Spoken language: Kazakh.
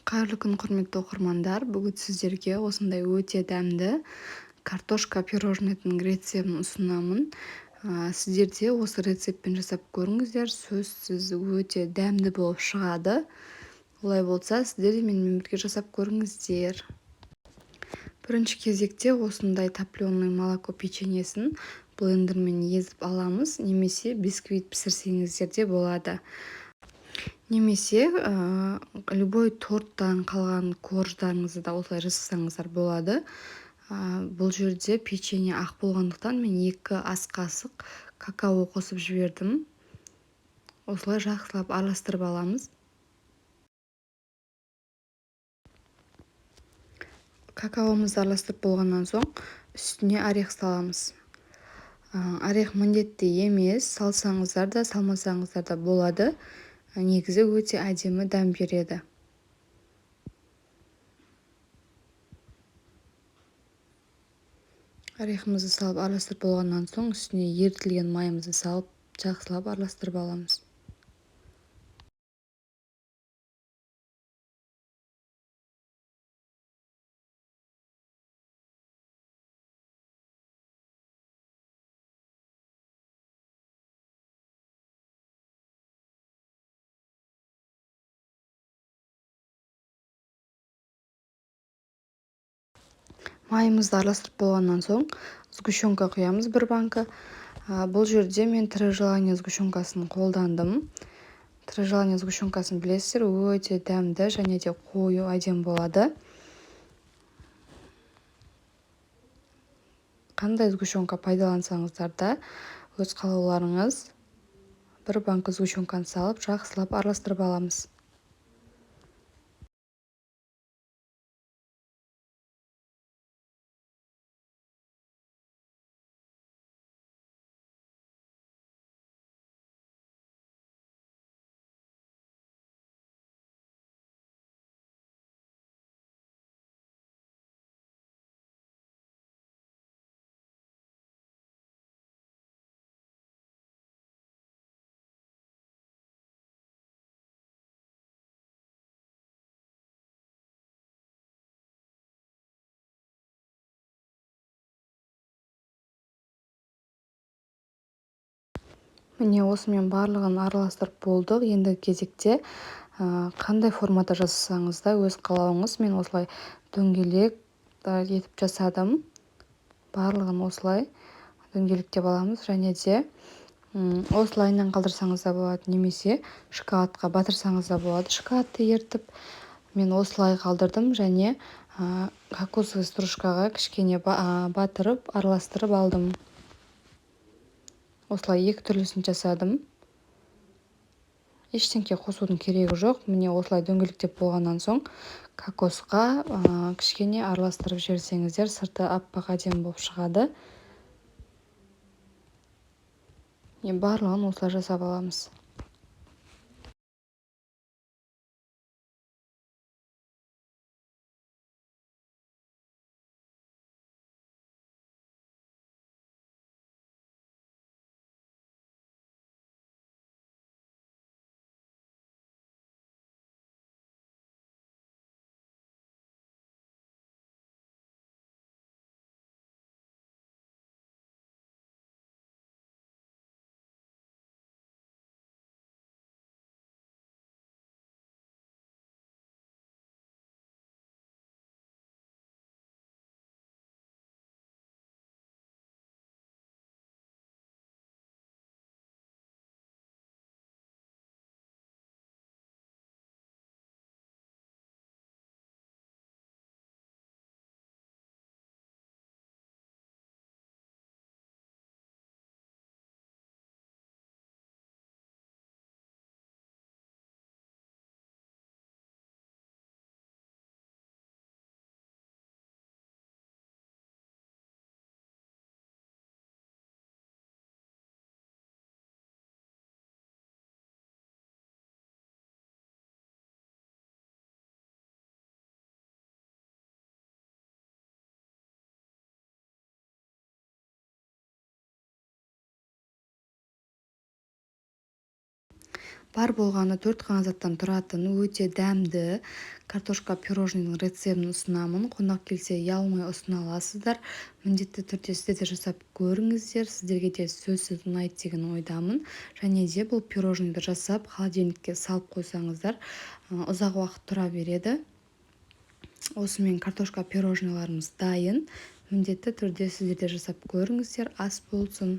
Қайырлы күн, құрметті оқырмандар. Бүгін сіздерге осындай өте дәмді картошка пирожныйдың рецебін ұсынамын. Сіздер де осы рецептпен жасап көріңіздер. Сөзсіз өте дәмді болып шығады. Олай болса, сіздер де менімен бірге жасап көріңіздер. Бірінші кезекте осындай топленый молоко печеньесін блендермен езіп аламыз, немесе бисквит пісірсеңіздер де болады. Немесе любой торттан қалған корждарыңызды да осылай жасасаңыздар болады. Бұл жерде печенье ақ болғандықтан мен 2 ас қасық какао қосып жібердім. Осылай жақсылап араластырып аламыз. Какаомызды араластырып болғаннан соң үстіне орех саламыз. Орех міндетті емес, салсаңыздар да, салмасаңыздар да болады. Негізі өте әдемі дәм береді. Орехімізді салып араластырып болғаннан соң үстіне ерітілген майымызды салып жақсылап араластырып аламыз. Майымызды араластырып болғаннан соң сгущенка құямыз 1 банка. Бұл жерде мен тірі желание сгущенкасын қолдандым. Тірі желание сгущенкасын білесіздер, өте дәмді және де қою әдем болады. Қандай сгущенка пайдалансаңыздар да өз қалауларыңыз. 1 банка сгущенканы салып жақсылап араластырып аламыз. Міне осымен барлығын араластырып болдық. Енді кезекте қандай формада жасасаңыз да өз қалауыңыз. Мен осылай дөңгелек етіп жасадым. Барлығын осылай дөңгелектеп аламыз және де осылайынан қалдырсаңыз да болады, немесе шоколадқа батырсаңыз да болады. Шоколадты ертіп мен осылай қалдырдым және кокосовый стружкаға кішкене батырып араластырып алдым. Осылай 2 түрлісін жасадым. Ештеңке қосудың керегі жоқ. Міне осылай дөңгелектеп болғаннан соң кокосқа кішкене араластырып жіберсеңіздер, сырты аппақ әдемі болып шығады. Барлығын осылай жасап аламыз. бар болғаны 4 ғана заттан тұратын өте дәмді картошка пирожныйдың рецебін ұсынамын. Қонақ келсе ұялмай ұсына аласыздар. Міндетті түрде сіздер де жасап көріңіздер. Сіздерге де сөзсіз ұнайды деген ойдамын. Және де бұл пирожныйды жасап холодильникке салып қойсаңыздар ұзақ уақыт тұра береді. Осымен картошка пирожныйларымыз дайын. Міндетті түрде сіздер де жасап көріңіздер. Ас болсын.